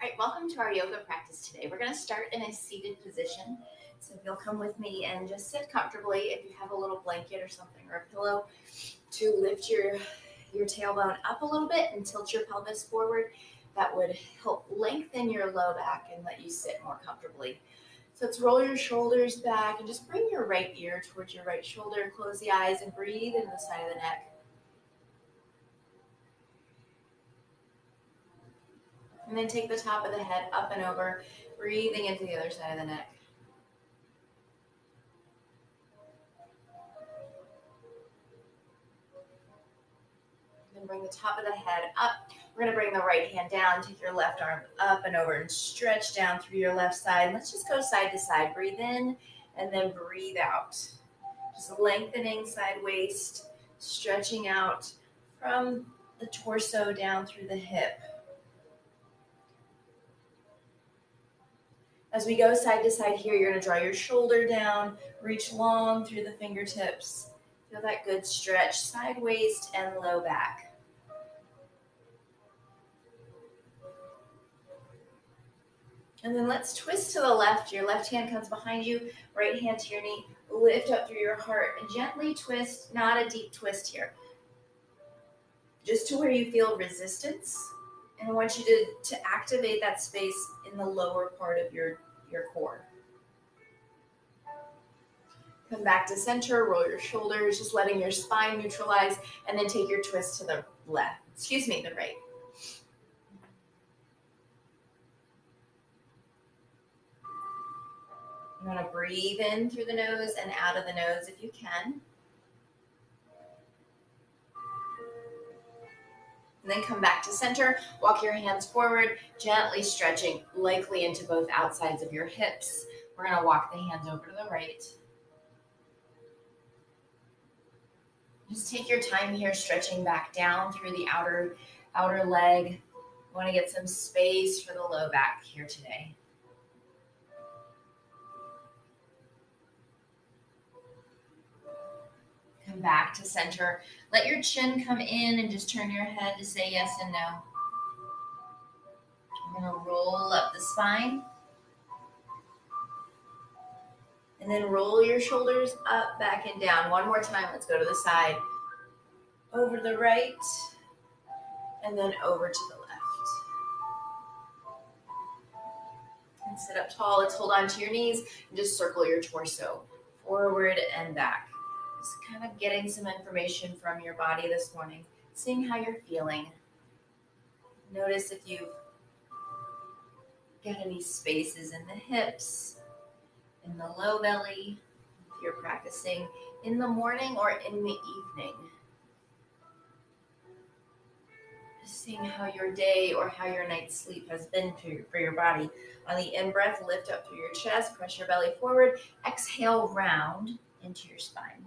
All right, welcome to our yoga practice today. We're going to start in a seated position. So if you'll come with me and just sit comfortably, if you have a little blanket or something or a pillow, to lift your tailbone up a little bit and tilt your pelvis forward. That would help lengthen your low back and let you sit more comfortably. So let's roll your shoulders back and just bring your right ear towards your right shoulder. Close the eyes and breathe into the side of the neck. And then take the top of the head up and over, breathing into the other side of the neck. Then bring the top of the head up. We're going to bring the right hand down, take your left arm up and over and stretch down through your left side. Let's just go side to side. Breathe in and then breathe out. Just lengthening side waist, stretching out from the torso down through the hip. As we go side to side here, you're going to draw your shoulder down, reach long through the fingertips. Feel that good stretch, side waist and low back. And then let's twist to the left. Your left hand comes behind you, right hand to your knee. Lift up through your heart and gently twist, not a deep twist here. Just to where you feel resistance. And I want you to activate that space in the lower part of your core. Come back to center, roll your shoulders, just letting your spine neutralize, and then take your twist to the the right. You want to breathe in through the nose and out of the nose if you can. And then come back to center, walk your hands forward, gently stretching, likely into both outsides of your hips. We're going to walk the hands over to the right. Just take your time here, stretching back down through the outer leg. You want to get some space for the low back here today. Come back to center. Let your chin come in and just turn your head to say yes and no. I'm going to roll up the spine. And then roll your shoulders up, back, and down. One more time. Let's go to the side. Over to the right. And then over to the left. And sit up tall. Let's hold on to your knees and just circle your torso forward and back. Just kind of getting some information from your body this morning, seeing how you're feeling. Notice if you've got any spaces in the hips, in the low belly, if you're practicing in the morning or in the evening. Just seeing how your day or how your night's sleep has been for your body. On the in-breath, lift up through your chest, press your belly forward. Exhale, round into your spine.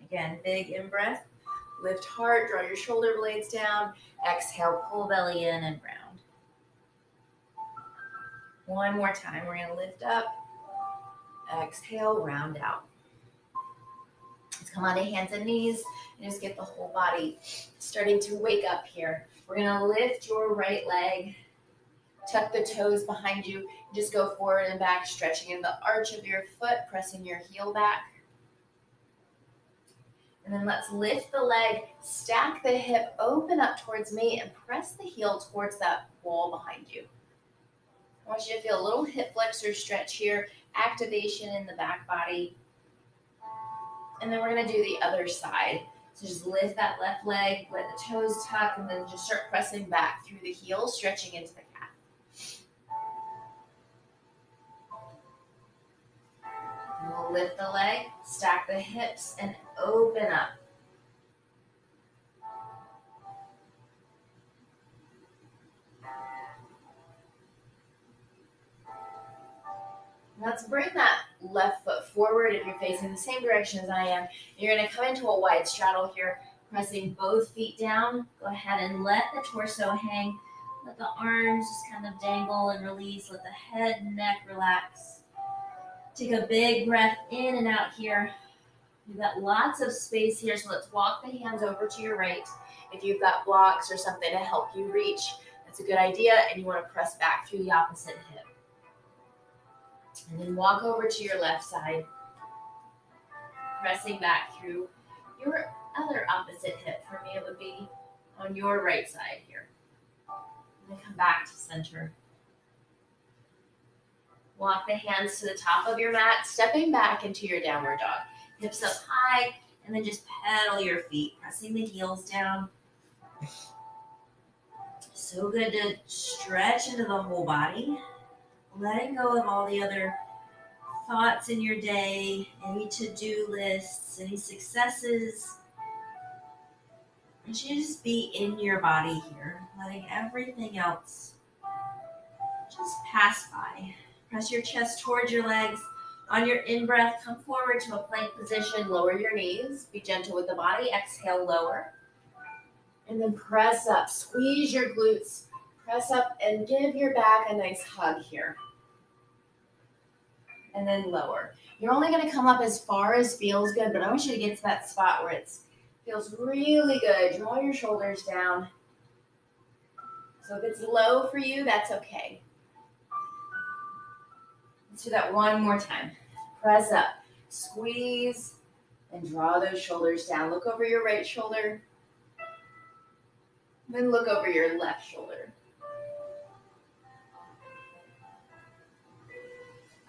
Again, big in-breath, lift heart, draw your shoulder blades down. Exhale, pull belly in and round. One more time, we're going to lift up. Exhale, round out. Let's come onto hands and knees and just get the whole body starting to wake up here. We're going to lift your right leg, tuck the toes behind you, just go forward and back, stretching in the arch of your foot, pressing your heel back. And then let's lift the leg, stack the hip, open up towards me, and press the heel towards that wall behind you. I want you to feel a little hip flexor stretch here, activation in the back body. And then we're going to do the other side. So just lift that left leg, let the toes tuck, and then just start pressing back through the heel, stretching into the calf. And we'll lift the leg, stack the hips, and open up. Let's bring that left foot forward if you're facing the same direction as I am. You're going to come into a wide straddle here, pressing both feet down. Go ahead and let the torso hang. Let the arms just kind of dangle and release. Let the head and neck relax. Take a big breath in and out here. We've got lots of space here, so let's walk the hands over to your right. If you've got blocks or something to help you reach, That's a good idea, and you want to press back through the opposite hip. And then walk over to your left side, pressing back through your other opposite hip. For me, it would be on your right side here. And then come back to center. Walk the hands to the top of your mat, stepping back into your downward dog. Hips up high, and then just pedal your feet, pressing the heels down. So good to stretch into the whole body, letting go of all the other thoughts in your day, any to-do lists, any successes. I want you to just be in your body here, letting everything else just pass by. Press your chest towards your legs. On your in-breath, come forward to a plank position. Lower your knees. Be gentle with the body. Exhale, lower. And then press up. Squeeze your glutes. Press up and give your back a nice hug here. And then lower. You're only going to come up as far as feels good, but I want you to get to that spot where it feels really good. Draw your shoulders down. So if it's low for you, that's okay. Let's do that one more time. Press up, squeeze, and draw those shoulders down. Look over your right shoulder. Then look over your left shoulder.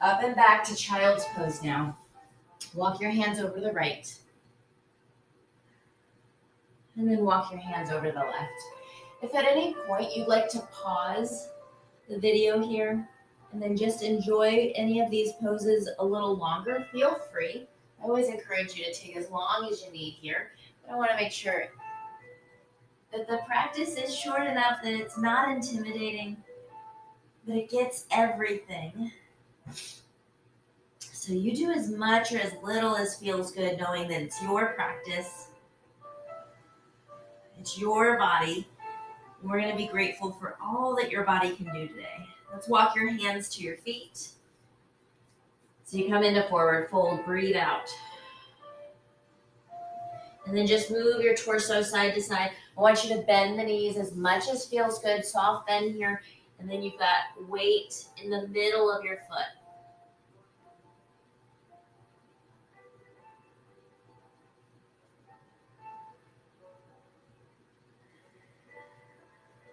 Up and back to child's pose now. Walk your hands over the right. And then walk your hands over the left. If at any point you'd like to pause the video here and then just enjoy any of these poses a little longer, feel free. I always encourage you to take as long as you need here, but I want to make sure that the practice is short enough that it's not intimidating, but it gets everything. So you do as much or as little as feels good, knowing that it's your practice, it's your body. We're going to be grateful for all that your body can do today. Let's walk your hands to your feet. So you come into forward fold, breathe out. And then just move your torso side to side. I want you to bend the knees as much as feels good. Soft bend here. And then you've got weight in the middle of your foot.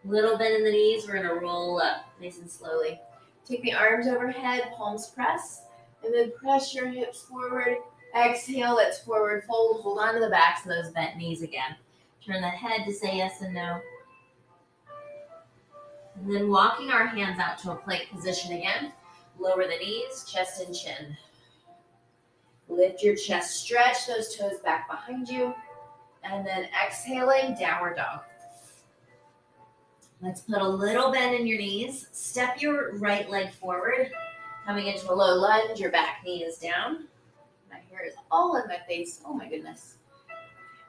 Little bend in the knees. We're going to roll up nice and slowly. Take the arms overhead, palms press, and then press your hips forward. Exhale, let's forward fold. Hold on to the backs of those bent knees again. Turn the head to say yes and no. And then walking our hands out to a plank position again. Lower the knees, chest and chin. Lift your chest, stretch those toes back behind you. And then exhaling, downward dog. Let's put a little bend in your knees. Step your right leg forward. Coming into a low lunge, your back knee is down. My hair is all in my face. Oh my goodness.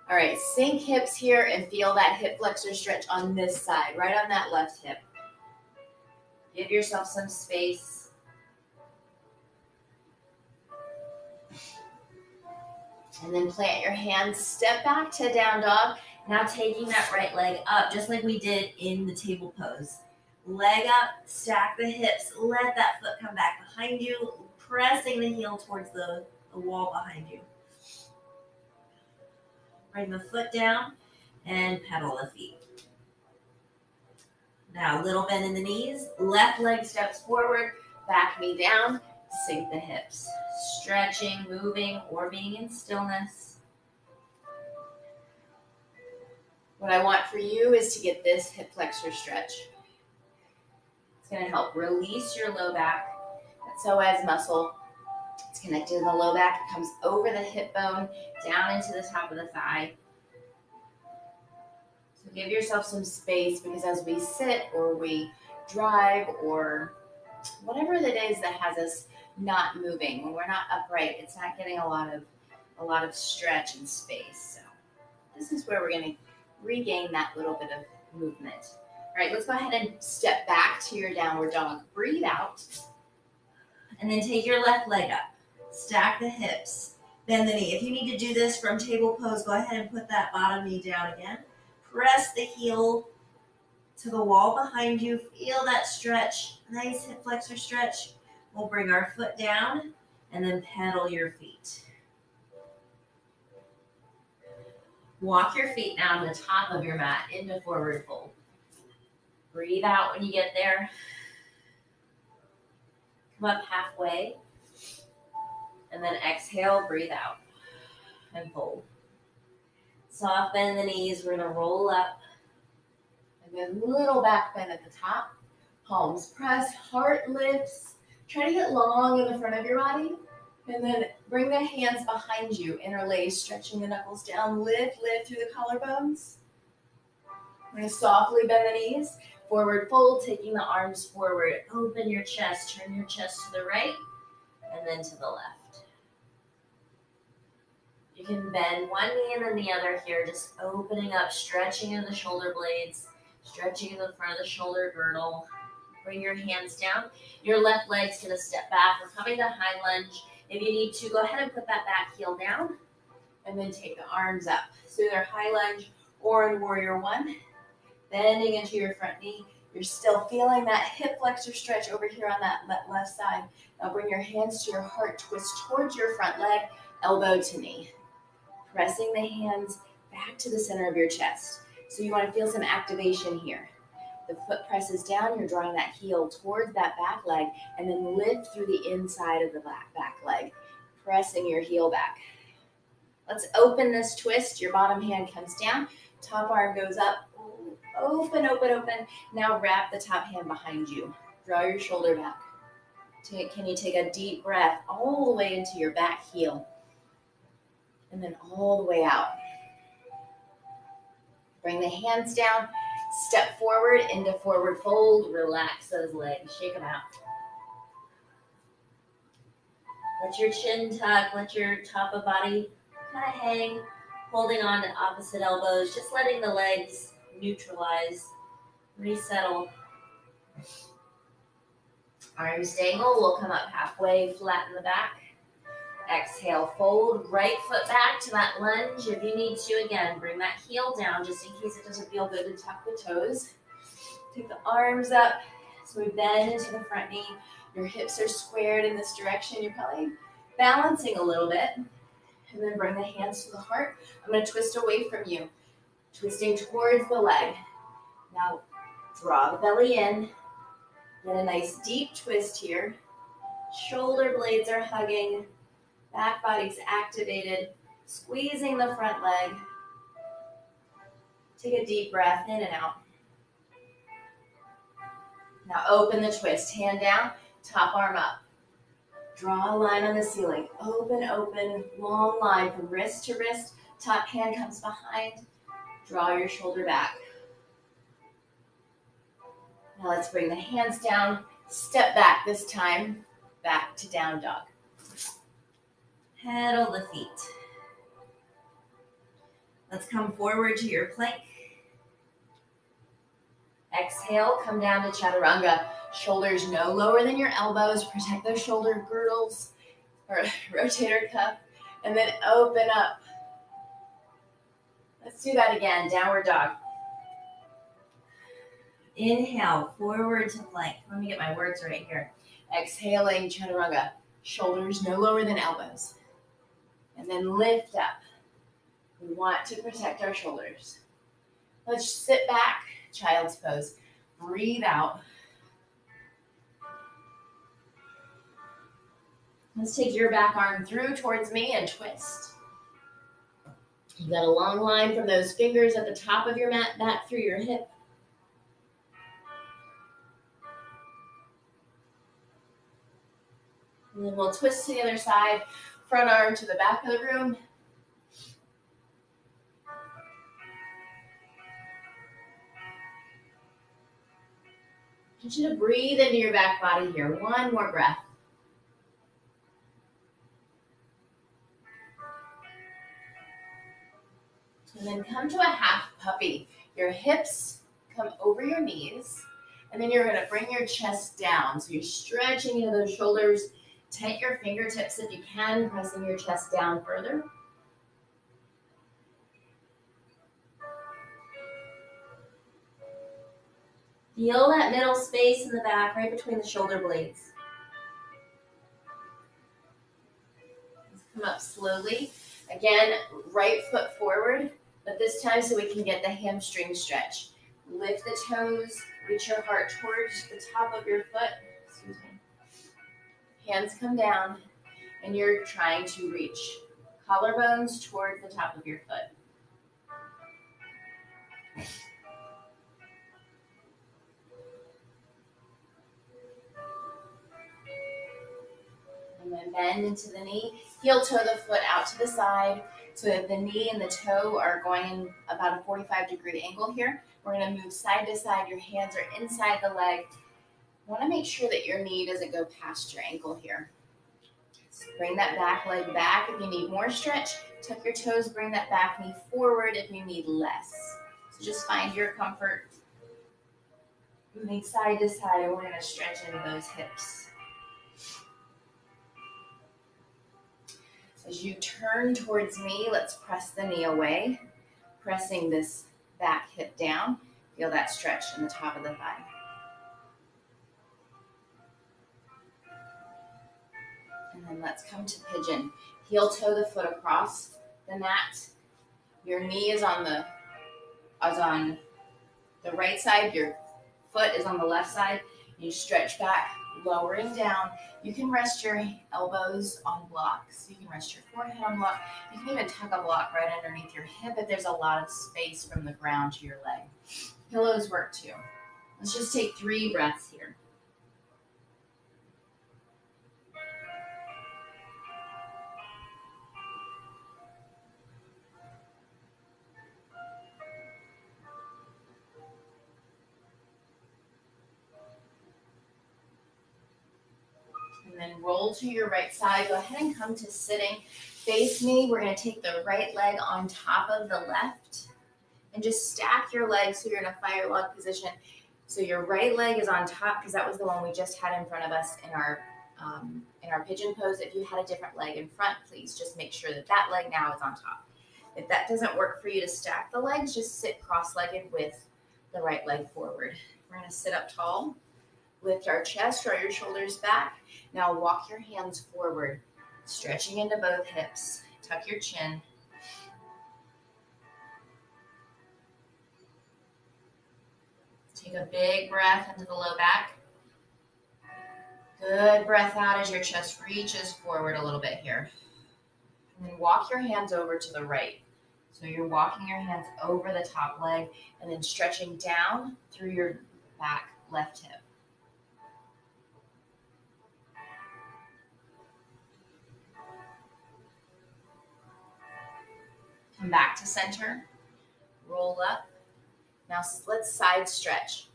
All right, sink hips here and feel that hip flexor stretch on this side, right on that left hip. Give yourself some space. And then plant your hands, step back to down dog. Now taking that right leg up, just like we did in the table pose. Leg up, stack the hips, let that foot come back behind you, pressing the heel towards the wall behind you. Bring the foot down and pedal the feet. Now, little bend in the knees, left leg steps forward, back knee down, sink the hips. Stretching, moving, or being in stillness. What I want for you is to get this hip flexor stretch. It's going to help release your low back. That psoas muscle. It's connected to the low back. It comes over the hip bone, down into the top of the thigh. So give yourself some space, because as we sit or we drive or whatever it is that has us not moving, when we're not upright, it's not getting a lot of stretch and space. So this is where we're going to regain that little bit of movement. All right, let's go ahead and step back to your downward dog. Breathe out. And then take your left leg up. Stack the hips. Bend the knee. If you need to do this from table pose, go ahead and put that bottom knee down again. Press the heel to the wall behind you. Feel that stretch, nice hip flexor stretch. We'll bring our foot down and then pedal your feet. Walk your feet now to the top of your mat into forward fold. Breathe out when you get there. Come up halfway. And then exhale, breathe out and fold. Soft bend the knees. We're going to roll up. And then little back bend at the top. Palms press, heart lifts. Try to get long in the front of your body. And then bring the hands behind you. Interlace, stretching the knuckles down. Lift through the collarbones. We're going to softly bend the knees. Forward fold, taking the arms forward. Open your chest. Turn your chest to the right and then to the left. You can bend one knee and then the other here. Just opening up, stretching in the shoulder blades. Stretching in the front of the shoulder girdle. Bring your hands down. Your left leg's going to step back. We're coming to high lunge. If you need to, go ahead and put that back heel down. And then take the arms up. So either high lunge or in warrior one. Bending into your front knee. You're still feeling that hip flexor stretch over here on that left side. Now bring your hands to your heart. Twist towards your front leg. Elbow to knee. Pressing the hands back to the center of your chest. So you want to feel some activation here. The foot presses down, you're drawing that heel towards that back leg, and then lift through the inside of the back leg, pressing your heel back. Let's open this twist. Your bottom hand comes down, top arm goes up, open, open, open. Now wrap the top hand behind you. Draw your shoulder back. Can you take a deep breath all the way into your back heel, and then all the way out. Bring the hands down. Step forward into forward fold. Relax those legs. Shake them out. Let your chin tuck. Let your top of body kind of hang. Holding on to opposite elbows. Just letting the legs neutralize. Resettle. Arms dangle. We'll come up halfway. Flatten the back. Exhale, fold, right foot back to that lunge. If you need to, again, bring that heel down just in case it doesn't feel good to tuck the toes. Take the arms up. So we bend into the front knee. Your hips are squared in this direction. You're probably balancing a little bit. And then bring the hands to the heart. I'm going to twist away from you. Twisting towards the leg. Now, draw the belly in. Get a nice deep twist here. Shoulder blades are hugging. Back body's activated, squeezing the front leg. Take a deep breath in and out. Now open the twist, hand down, top arm up. Draw a line on the ceiling. Open, open, long line from wrist to wrist. Top hand comes behind. Draw your shoulder back. Now let's bring the hands down. Step back this time, back to down dog. Pedal the feet. Let's come forward to your plank. Exhale, come down to chaturanga. Shoulders no lower than your elbows. Protect those shoulder girdles or rotator cuff. And then open up. Let's do that again. Downward dog. Inhale, forward to plank. Let me get my words right here. Exhaling, chaturanga. Shoulders no lower than elbows. And then lift up. We want to protect our shoulders. Let's sit back, child's pose. Breathe out. Let's take your back arm through towards me and twist. You've got a long line from those fingers at the top of your mat back through your hip. And then we'll twist to the other side. Front arm to the back of the room. I want you to breathe into your back body here. One more breath. And then come to a half puppy. Your hips come over your knees. And then you're going to bring your chest down. So you're stretching into those shoulders. Tight your fingertips if you can, pressing your chest down further. Feel that middle space in the back, right between the shoulder blades. Let's come up slowly. Again, right foot forward, but this time so we can get the hamstring stretch. Lift the toes, reach your heart towards the top of your foot. Excuse me. Hands come down, and you're trying to reach collarbones toward the top of your foot. And then bend into the knee. Heel toe the foot out to the side so that the knee and the toe are going in about a 45-degree angle here. We're going to move side to side. Your hands are inside the leg. You want to make sure that your knee doesn't go past your ankle here. So bring that back leg back if you need more stretch. Tuck your toes, bring that back knee forward if you need less. So just find your comfort. Moving side to side, and we're going to stretch into those hips. As you turn towards me, let's press the knee away, pressing this back hip down. Feel that stretch in the top of the thigh. And then let's come to pigeon. Heel toe the foot across the mat. Your knee is on the right side. Your foot is on the left side. You stretch back, lowering down. You can rest your elbows on blocks. You can rest your forehead on block. You can even tuck a block right underneath your hip if there's a lot of space from the ground to your leg. Pillows work too. Let's just take 3 breaths here. And then roll to your right side. Go ahead and come to sitting. Face me. We're going to take the right leg on top of the left and just stack your legs so you're in a fire log position. So your right leg is on top because that was the one we just had in front of us in our pigeon pose. If you had a different leg in front, please just make sure that that leg now is on top. If that doesn't work for you to stack the legs, just sit cross-legged with the right leg forward. We're going to sit up tall. Lift our chest, draw your shoulders back. Now walk your hands forward, stretching into both hips. Tuck your chin. Take a big breath into the low back. Good breath out as your chest reaches forward a little bit here. And then walk your hands over to the right. So you're walking your hands over the top leg and then stretching down through your back left hip. Come back to center. Roll up. Now let's side stretch.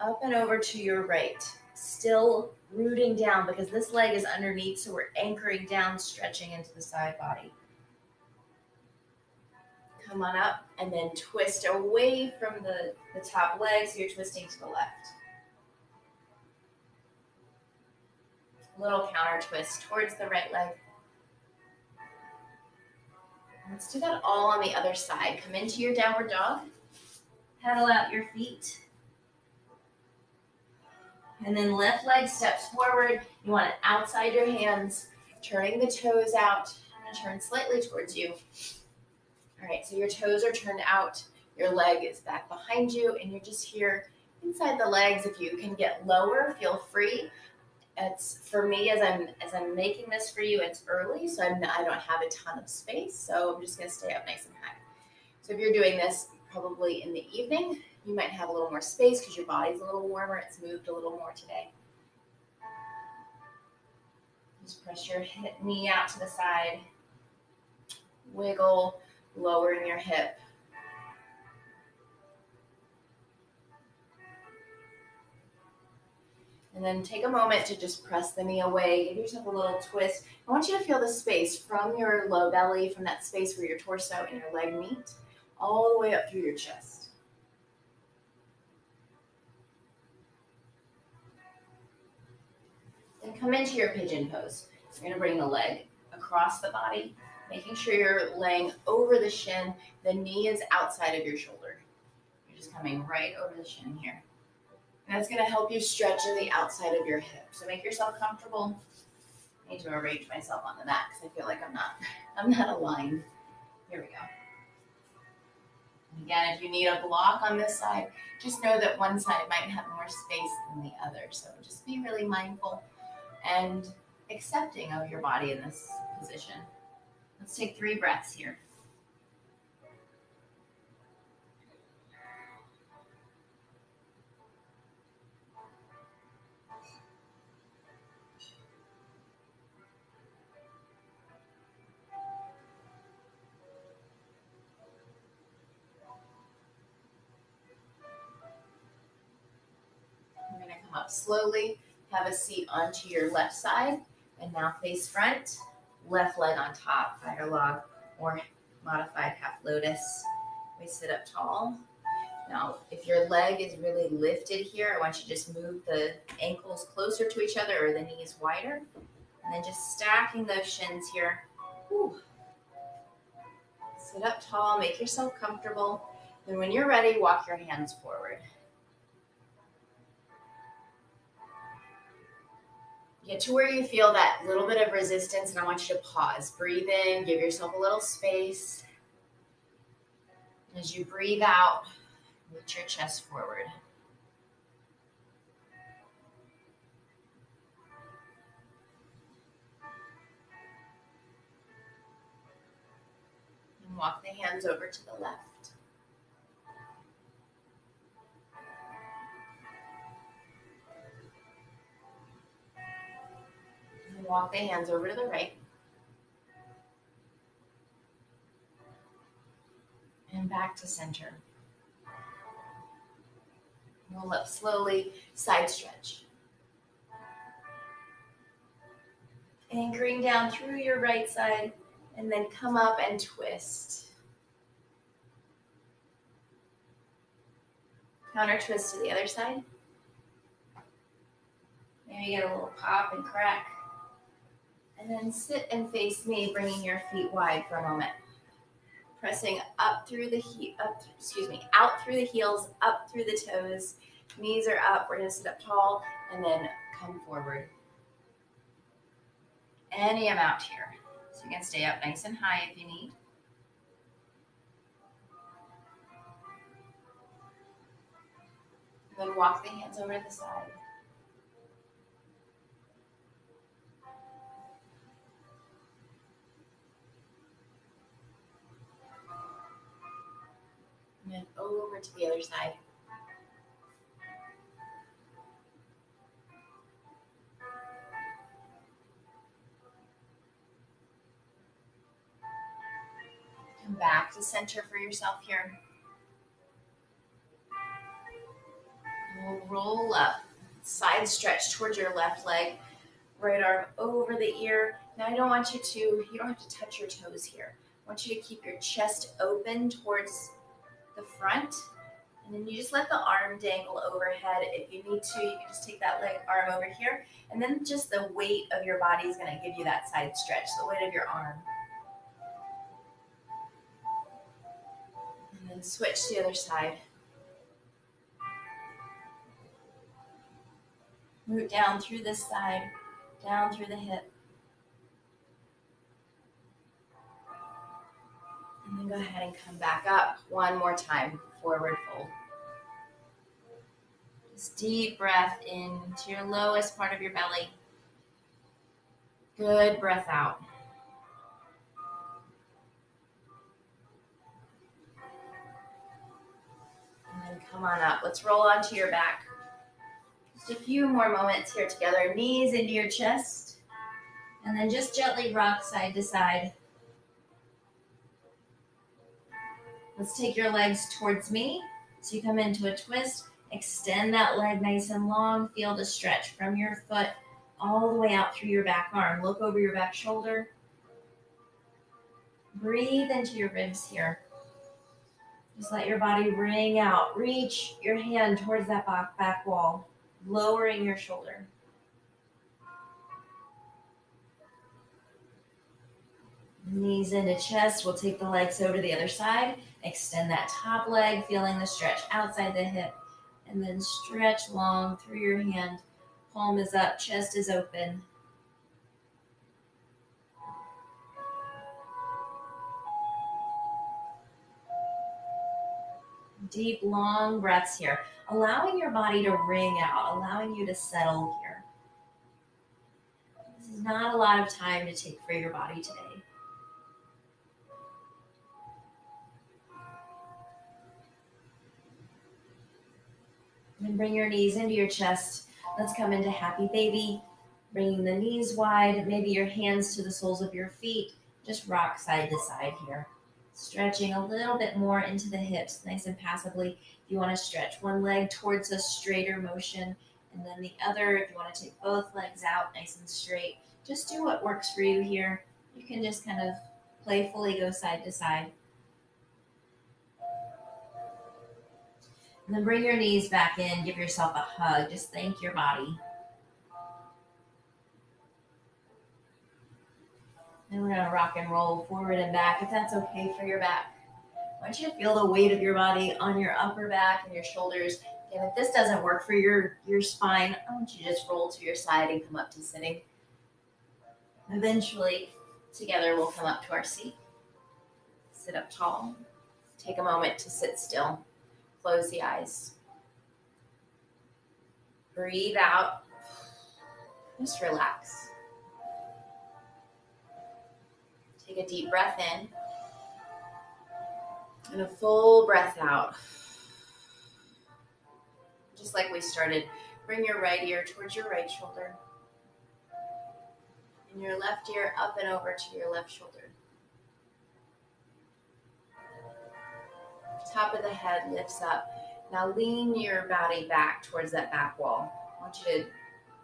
Up and over to your right. Still rooting down because this leg is underneath, so we're anchoring down, stretching into the side body. Come on up and then twist away from the top leg, so you're twisting to the left. A little counter twist towards the right leg. Let's do that all on the other side. Come into your downward dog. Pedal out your feet. And then left leg steps forward. You want it outside your hands, turning the toes out. I'm going to turn slightly towards you. All right, so your toes are turned out. Your leg is back behind you, and you're just here inside the legs. If you can get lower, feel free. It's for me as I'm making this for you. It's early, so I don't have a ton of space, so I'm just going to stay up nice and high. So if you're doing this probably in the evening, you might have a little more space because your body's a little warmer. It's moved a little more today. Just press your knee out to the side. Wiggle, lowering your hip. And then take a moment to just press the knee away. Give yourself a little twist. I want you to feel the space from your low belly, from that space where your torso and your leg meet, all the way up through your chest. Then come into your pigeon pose. You're going to bring the leg across the body, making sure you're laying over the shin. The knee is outside of your shoulder. You're just coming right over the shin here. And that's going to help you stretch in the outside of your hip. So make yourself comfortable. I need to arrange myself on the mat because I feel like I'm not aligned. Here we go. And again, if you need a block on this side, just know that one side might have more space than the other. So just be really mindful and accepting of your body in this position. Let's take 3 breaths here. We're going to come up slowly, have a seat onto your left side, and now face front, left leg on top, fire log, or modified half lotus. We sit up tall. Now, if your leg is really lifted here, I want you to just move the ankles closer to each other or the knees wider. And then just stacking those shins here. Whew. Sit up tall, make yourself comfortable. And when you're ready, walk your hands forward. Get to where you feel that little bit of resistance, and I want you to pause. Breathe in, give yourself a little space. As you breathe out, lift your chest forward. And walk the hands over to the left. And walk the hands over to the right. And back to center. Roll up slowly, side stretch. Anchoring down through your right side, and then come up and twist. Counter twist to the other side. Maybe get a little pop and crack. And then sit and face me, bringing your feet wide for a moment. Pressing up through the out through the heels, up through the toes. Knees are up. We're going to sit up tall and then come forward. Any amount here. So you can stay up nice and high if you need. And then walk the hands over to the side. And then over to the other side. Come back to center for yourself here. We'll roll up, side stretch towards your left leg, right arm over the ear. Now you don't have to touch your toes here. I want you to keep your chest open towards the front, and then you just let the arm dangle overhead. If you need to, you can just take that leg arm over here, and then just the weight of your body is going to give you that side stretch, the weight of your arm. And then switch to the other side. Root down through this side, down through the hip. And then go ahead and come back up one more time, forward fold. Just deep breath into your lowest part of your belly. Good breath out. And then come on up. Let's roll onto your back. Just a few more moments here together. Knees into your chest. And then just gently rock side to side. Let's take your legs towards me. So you come into a twist. Extend that leg nice and long. Feel the stretch from your foot all the way out through your back arm. Look over your back shoulder. Breathe into your ribs here. Just let your body ring out. Reach your hand towards that back wall, lowering your shoulder. Knees into chest. We'll take the legs over to the other side. Extend that top leg, feeling the stretch outside the hip. And then stretch long through your hand. Palm is up, chest is open. Deep, long breaths here, allowing your body to wring out, allowing you to settle here. This is not a lot of time to take for your body today. And bring your knees into your chest. Let's come into happy baby. Bringing the knees wide, maybe your hands to the soles of your feet. Just rock side to side here. Stretching a little bit more into the hips, nice and passively. If you want to stretch one leg towards a straighter motion, and then the other, if you want to take both legs out nice and straight, just do what works for you here. You can just kind of playfully go side to side. And then bring your knees back in, give yourself a hug, just thank your body. And we're gonna rock and roll forward and back, if that's okay for your back. I want you to feel the weight of your body on your upper back and your shoulders. And if this doesn't work for your spine, I want you to just roll to your side and come up to sitting. Eventually, together we'll come up to our seat. Sit up tall. Take a moment to sit still. Close the eyes. Breathe out. Just relax. Take a deep breath in. And a full breath out. Just like we started, bring your right ear towards your right shoulder. And your left ear up and over to your left shoulder. Top of the head lifts up. Now lean your body back towards that back wall. I want you to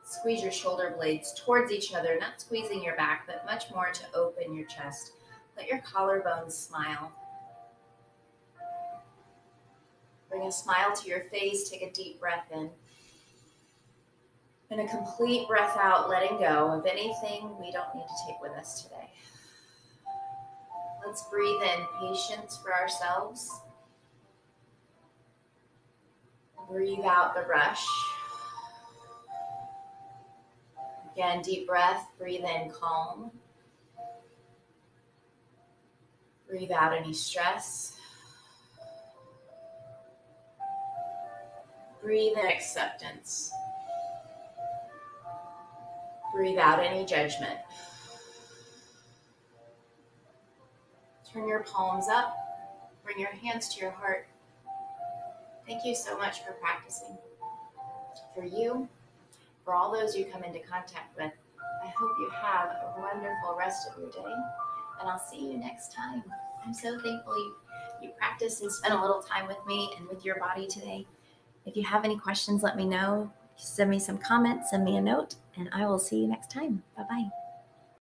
squeeze your shoulder blades towards each other, not squeezing your back, but much more to open your chest. Let your collarbones smile. Bring a smile to your face. Take a deep breath in. And a complete breath out, letting go of anything we don't need to take with us today. Let's breathe in patience for ourselves. Breathe out the rush. Again, deep breath. Breathe in calm. Breathe out any stress. Breathe in acceptance. Breathe out any judgment. Turn your palms up. Bring your hands to your heart. Thank you so much for practicing. For you, for all those you come into contact with, I hope you have a wonderful rest of your day, and I'll see you next time. I'm so thankful you practiced and spent a little time with me and with your body today. If you have any questions, let me know. Send me some comments, send me a note, and I will see you next time. Bye-bye.